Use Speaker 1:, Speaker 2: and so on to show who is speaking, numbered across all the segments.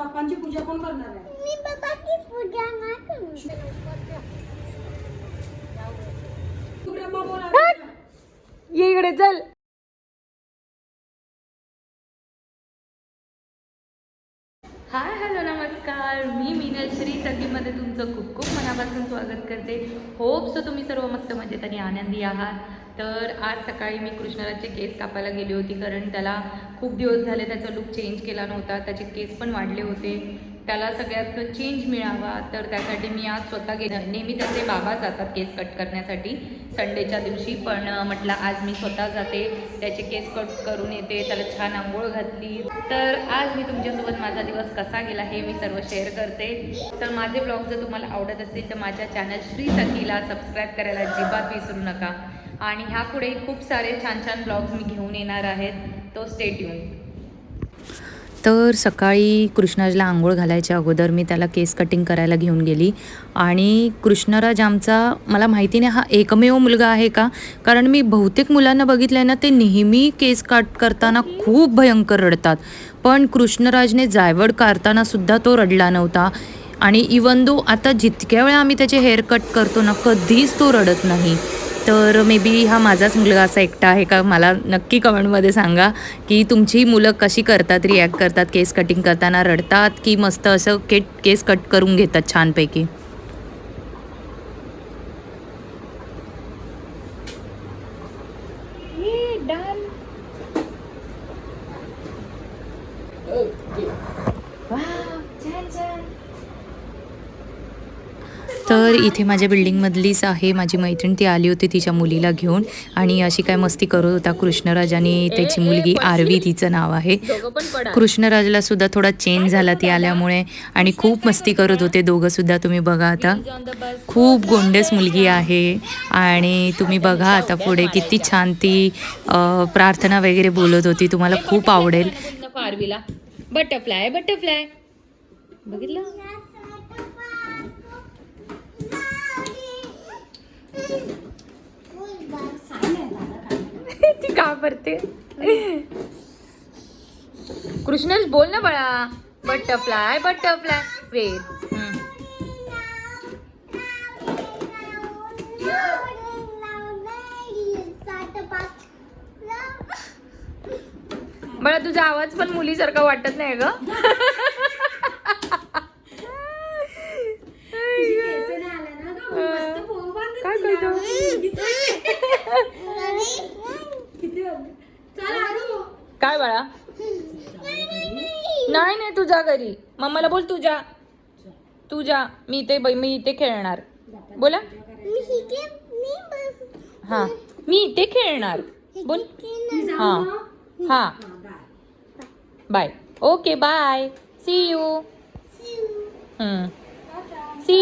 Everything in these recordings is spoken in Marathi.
Speaker 1: बाप्पांची पूजा कोण करणार आहे?
Speaker 2: मी बाप्पाची पूजा नाही करू.
Speaker 1: तू ब्रह्मा बोल.
Speaker 3: ये इकडे चल. हाय हॅलो नमस्कार, मी मीनल श्री सगळीमध्ये तुमचं खूप खूप मनापासून स्वागत करते. होप सो तुम्ही सर्व मस्त मजेत आणि आनंदी आहात. तर आज सकाळी मी कृष्णराजचे केस कापायला गेली होती, कारण त्याला खूप दिवस झाले त्याचा लुक चेंज केला नव्हता. त्याचे केस पण वाढले होते, त्याला सगळ्यात चेंज मिळावा. तर त्यासाठी मी आज स्वतः नेहमी त्याचे बाबा जातात केस कट करण्यासाठी संडेच्या दिवशी, पण म्हटलं आज मी स्वतः जाते, त्याचे केस कट करून येते, त्याला छान आंघोळ घातली. तर आज मी तुमच्यासोबत माझा दिवस कसा गेला हे मी सर्व शेअर करते. तर माझे ब्लॉग जर तुम्हाला आवडत असतील तर माझ्या चॅनल श्री सखीला सबस्क्राईब करायला अजिबात विसरू नका. आणि ह्यापुढे खूप सारे छान छान ब्लॉग्स मी घेऊन येणार आहेत, तो स्टे ट्यून. तर सकाळी कृष्णराजला आंघोळ घालायच्या अगोदर मी त्याला केस कटिंग करायला घेऊन गेली. आणि कृष्णराज आमचा, मला माहिती नाही हा एकमेव मुलगा आहे का, कारण मी बहुतेक मुलांना बघितलं आहे ना, ते नेहमी केस कट करताना खूप भयंकर रडतात. पण कृष्णराजने जायवड काढतानासुद्धा तो रडला नव्हता. आणि इवन दो आता जितक्या वेळा आम्ही त्याचे हेअर कट करतो ना, कधीच तो रडत नाही. तर मे बी हा माझाच मुलगा असा एकटा आहे का, मला नक्की कमेंटमध्ये सांगा की तुमची मुलं कशी करतात, रिॲक्ट करतात केस कटिंग करताना, रडतात की मस्त असं केस कट करून घेतात छानपैकी. तर इथे माझ्या बिल्डिंगमधलीच आहे माझी मैत्रीण, ती आली होती तिच्या मुलीला घेऊन आणि अशी काय मस्ती करत होता कृष्णराज आणि त्याची मुलगी आरवी, तिचं नाव आहे. कृष्णराजला सुद्धा थोडा चेंज झाला ती आल्यामुळे आणि खूप मस्ती करत होते दोघं सुद्धा. तुम्ही बघा आता खूप गोंडस मुलगी आहे. आणि तुम्ही बघा आता पुढे किती छान ती प्रार्थना वगैरे बोलत होती, तुम्हाला खूप आवडेल. आरवीला बटरफ्लाय बटरफ्लाय बघितलं. ती का करते? कृष्णच बोल ना बाळा, बटरफ्लाय बटरफ्लाय. वेट, बाळा तुझा आवाज पण मुलीसारखा वाटत नाही ग. काय करतो? काय बाळा? नाही नाही तुझ्या घरी, मम्माला बोल तुझ्या मी इथे खेळणार. बोला. हा मी इथे खेळणार. बोल. हा हा bye. Okay bye. See you. See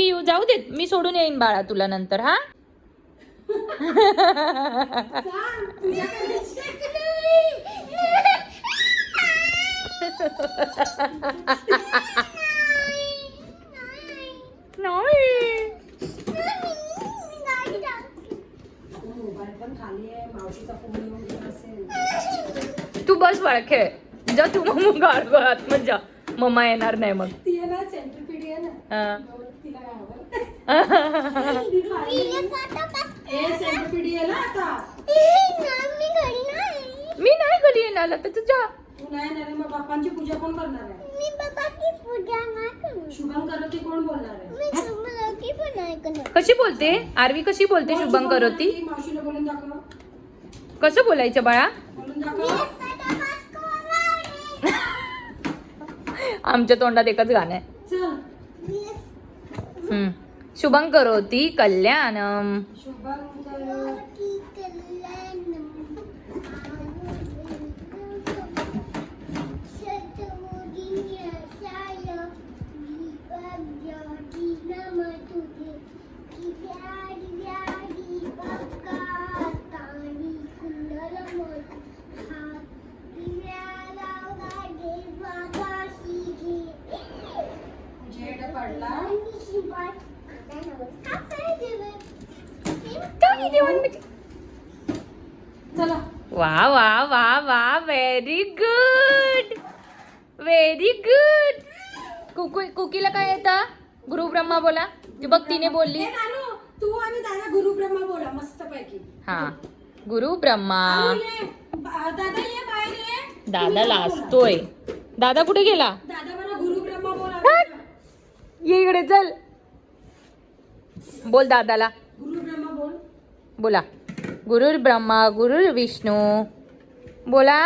Speaker 3: you. जाऊ देत, मी सोडून येईन बाळा तुला नंतर. हा तू बस बाळ खेळ जा, तू मग आतमध्ये जा, मम्मा येणार नाही मग. मी नाही घरी येणार तर तुझ्या.
Speaker 1: बाप्पांची पूजा कोण करणार आहे?
Speaker 2: मी बाप्पाची पूजा नाही करू.
Speaker 1: शुभम करोती कोण बोलणार आहे?
Speaker 2: मी शुभंकरोती पण नाही करणार.
Speaker 3: कशी बोलते आरवी, कशी बोलते शुभम करोती?
Speaker 1: मावशीला बोलून दाखव.
Speaker 3: कसं बोलायचं बाळा?
Speaker 1: बोलून दाखव.
Speaker 3: आमच्या तोंडात एकच गाणं आहे. शुभं करोती कल्याणम.
Speaker 1: चला.
Speaker 3: वा वा वा वा व्हेरी गुड व्हेरी गुड. कुकीला काय येतं? गुरु ब्रह्मा बोला. ती बघ तिने बोलली.
Speaker 1: ए, नानू, तू आणि दादा गुरु ब्रह्मा बोला मस्त पैकी.
Speaker 3: हा गुरु ब्रह्मा.
Speaker 1: दादा ये बाहेर ये.
Speaker 3: दादा लाजतोय. दादा कुठे गेला?
Speaker 1: दादा मला गुरु ब्रह्मा बोला.
Speaker 3: ये इकडे चल. बोल दादाला.
Speaker 1: गुरु ब्रह्मा बोल.
Speaker 3: बोला. गुरुर ब्रह्मा गुरुर विष्णू. बोला.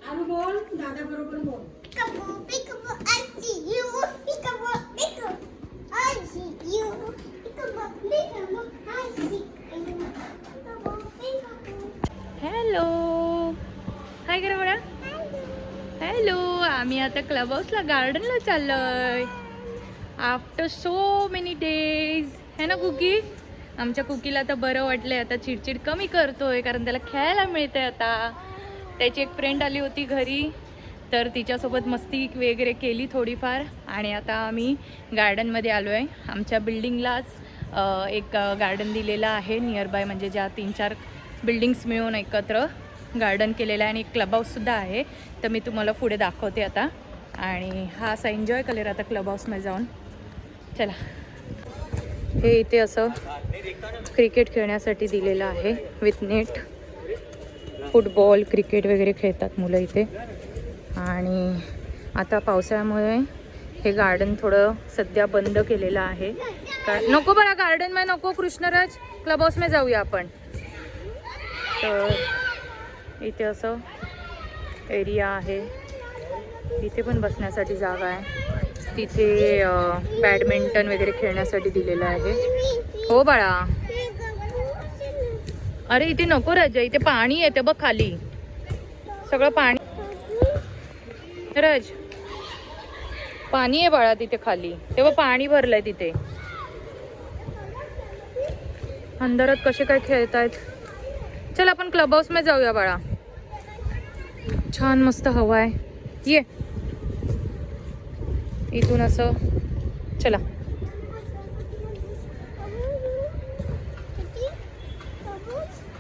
Speaker 1: आणि बोल दादा बरोबर बोल.
Speaker 2: Peekaboo, peekaboo, I see you. Peekaboo, peekaboo, I see you. Peekaboo, peekaboo, I see you. Peekaboo, peekaboo.
Speaker 3: Hello. Hi करा बघा. हॅलो. आम्ही आता क्लब हाऊसला गार्डनला चाललोय आफ्टर सो मेनी डेज. है ना कुकी? आमच्या कुकीला आता बरं वाटलंय. आता चिडचिड कमी करतोय कारण त्याला खेळायला मिळतंय. आता त्याची एक फ्रेंड आली होती घरी तर तिच्यासोबत मस्ती वगैरे केली थोडीफार. आणि आता आम्ही गार्डनमध्ये आलो आहे. आमच्या बिल्डिंगलाच एक गार्डन दिलेलं आहे नियर बाय, म्हणजे ज्या 3-4 बिल्डिंग्स मिळून एकत्र गार्डन केलेलं आहे आणि एक क्लब हाऊससुद्धा आहे. तर मी तुम्हाला पुढे दाखवते आता. आणि हा असा एन्जॉय करेल आता क्लब हाऊसमध्ये जाऊन. चला. हे इथे असं क्रिकेट खेळण्यासाठी दिलेलं आहे विथ नेट. फुटबॉल क्रिकेट वगैरे खेळतात मुलं इथे. आणि आता पावसाळ्यामुळे हे गार्डन थोडं सध्या बंद केलेलं आहे. नको बघा गार्डनमध्ये नको. कृष्णराज क्लब हाऊसमध्ये जाऊया आपण. तर इथे असं एरिया आहे. इथे पण बसण्यासाठी जागा आहे. तिथे बॅडमिंटन वगैरे खेळण्यासाठी दिलेलं आहे. हो बाळा. अरे इथे नको राजा. इथे पाणी येते बघ खाली. सगळं पाणी. राज पाणी आहे बाळा तिथे खाली. तेव्हा पाणी भरलंय तिथे. अंधारात कसे काय खेळतायत. चल आपण क्लब हाऊस मध्ये जाऊया बाळा. छान मस्त हवा आहे. ये इथून असं. चला.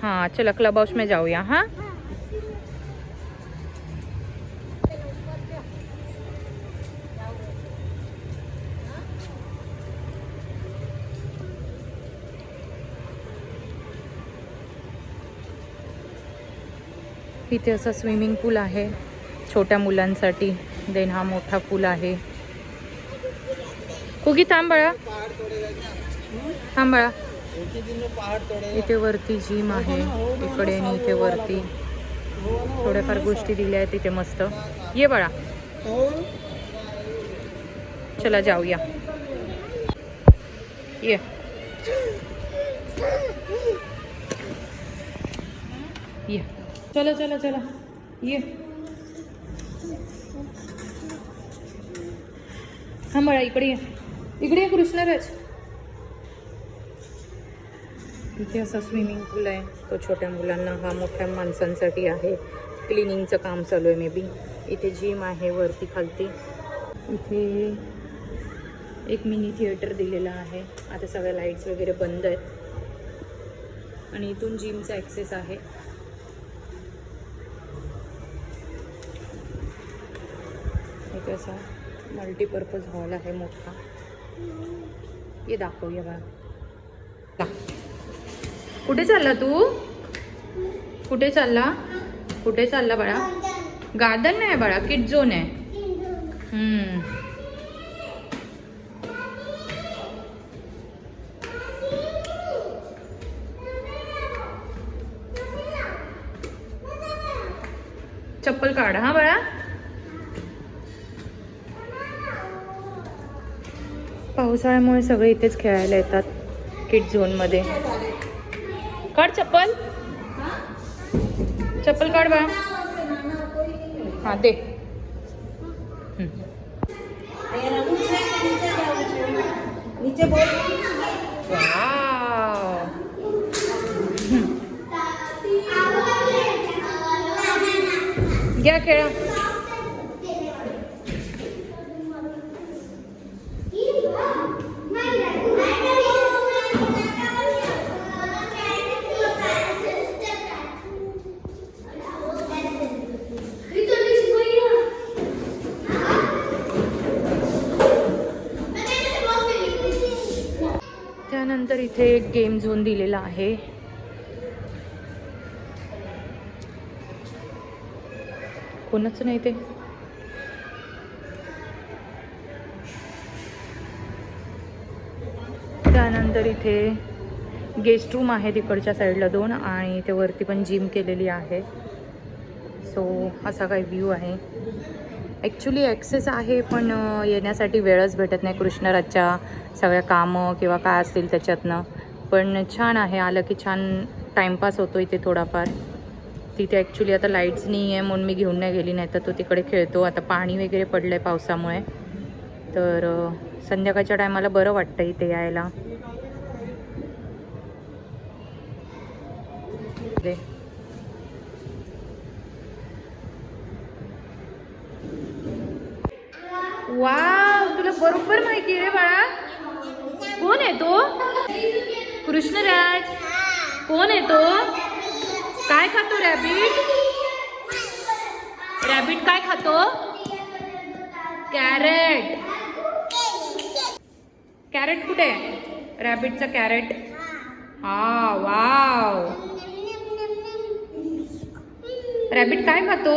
Speaker 3: हाँ चला क्लब हाउस में जाऊया. हाँ इथे असा स्विमिंग पूल आहे छोट्या मुलांसाठी. देन हा मोठा पूल आहे. कुकी थांब बाळा. थांब बाळा. इथे वरती जिम आहे इकडे आणि इथे वरती थोड्याफार गोष्टी दिल्या आहेत तिथे मस्त. ये बाळा. चला जाऊया. ये. ये. चला चला चला. ये. हा बाळा इकडे ये. इकडे ये कृष्णराज. इथे असा स्विमिंग पूल आहे तो छोट्या मुलांना. हा मोठ्या माणसांसाठी आहे. क्लिनिंगचं काम चालू आहे मे बी. इथे जिम आहे वरती खालती. इथे एक मिनी थिएटर दिलेला आहे. आता सगळ्या लाईट्स वगैरे बंद आहेत आणि इथून जिमचा ॲक्सेस आहे. इथे असा मल्टीपर्पज हॉल आहे मोठा. ये दाखवूया बघा. कुठे चालला तू? कुठे चालला? कुठे चालला बाळा? गार्डन नाही बाळा, किड झोन आहे. चप्पल काढ हा बाळा. पावसाळ्यामुळे सगळे इथेच खेळायला येतात किड झोन मध्ये. काढ चप्पल. चप्पल काढ बाळा. हा दे. घ्या खेळा. इथे एक गेम झोन दिलेला आहे. कोणच नाही ते. त्यानंतर इथे गेस्ट रूम आहे तिकडच्या साईडला 2 आणि इथे वरती पण जिम केलेली आहे. सो असा काही व्ह्यू आहे. ॲक्च्युली ॲक्सेस आहे पण येण्यासाठी वेळच भेटत नाही कृष्णराजच्या सगळ्या कामं किंवा काय असतील त्याच्यातनं. पण छान आहे, आलं की छान टाईमपास होतो इथे थोडाफार. तिथे ॲक्च्युली आता लाईट्स नाही आहे म्हणून मी घेऊन नाही गेली, नाही तर तो तिकडे खेळतो. आता पाणी वगैरे पडलं आहे पावसामुळे, तर संध्याकाळच्या टायमाला बरं वाटतं इथे यायला. वाव, तुला बरोबर माहिती आहे रे बाळा. कोण आहे तो? कृष्णराज. कोण आहे तो? काय खातो रॅबिट? रॅबिट काय खातो? कॅरेट. कॅरेट कुठे आहे? रॅबिटचा कॅरेट. हा, वाव. रॅबिट काय खातो?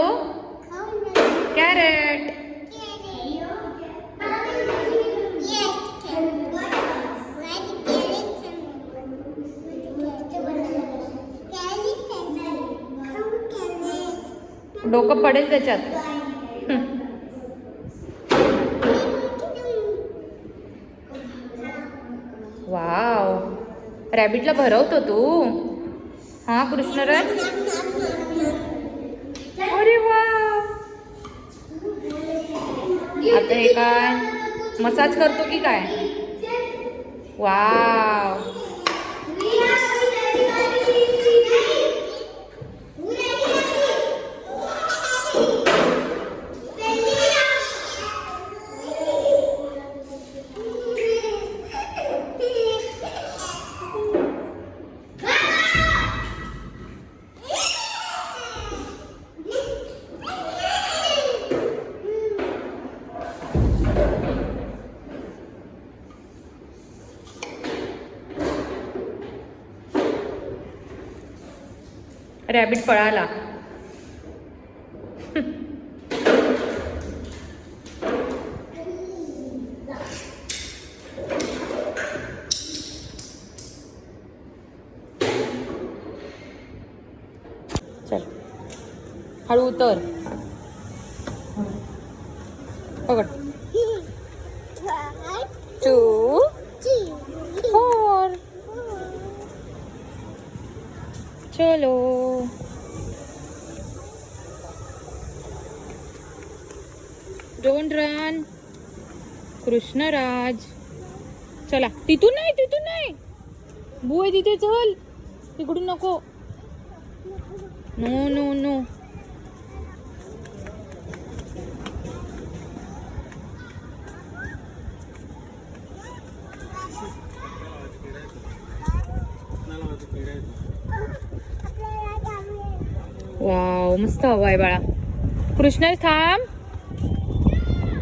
Speaker 3: कॅरेट. डोकं पडेल त्याच्यात. वाव, रॅबिटला भरवतो तू? हा कृष्णराज. अरे वा. आता हे काय मसाज करतो की काय? वाव. रॅबिट पळाला. चल हळू उतर. पकड. 2 4. चलो. Don't run. कृष्णराज. चला, तिथून नाही, तिथून नाही. बुय तिथे चल, तिकडून नको. No no no. वाव, मस्त हवा आहे बाळा. कृष्णराज थांब.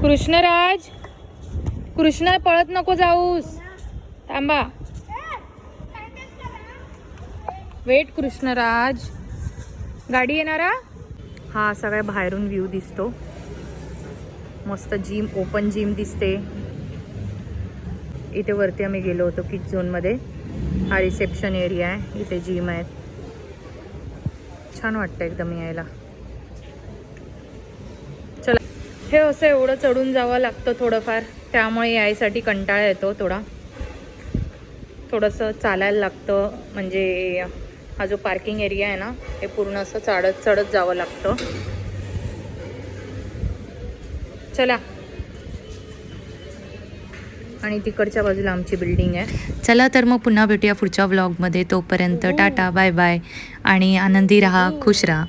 Speaker 3: कृष्णराज. कृष्णा पळत नको जाऊस, थांबा. वेट कृष्णराज. गाडी येणारा. हा सगळ्या बाहेरून व्ह्यू दिसतो. मस्त जिम, ओपन जिम दिसते. इथे वरती आम्ही गेलो होतो किड्स झोनमध्ये. हा रिसेप्शन एरिया आहे, इथे जिम आहे. छान वाटतं एकदम यायला. चला, हे असं एवढं चढून जावं लागतं थोडंफार, त्यामुळे यायसाठी कंटाळा येतो. थोडंसं चालायला लागतं. म्हणजे हा जो पार्किंग एरिया आहे ना, हे पूर्ण असं चढत जावं लागतं. चला. आणि तिकडच्या बाजूला आमची बिल्डिंग आहे. चला तर मग पुन्हा भेटूया पुढच्या व्लॉगमध्ये. तोपर्यंत टाटा, बाय बाय आणि आनंदी राहा, खुश राहा.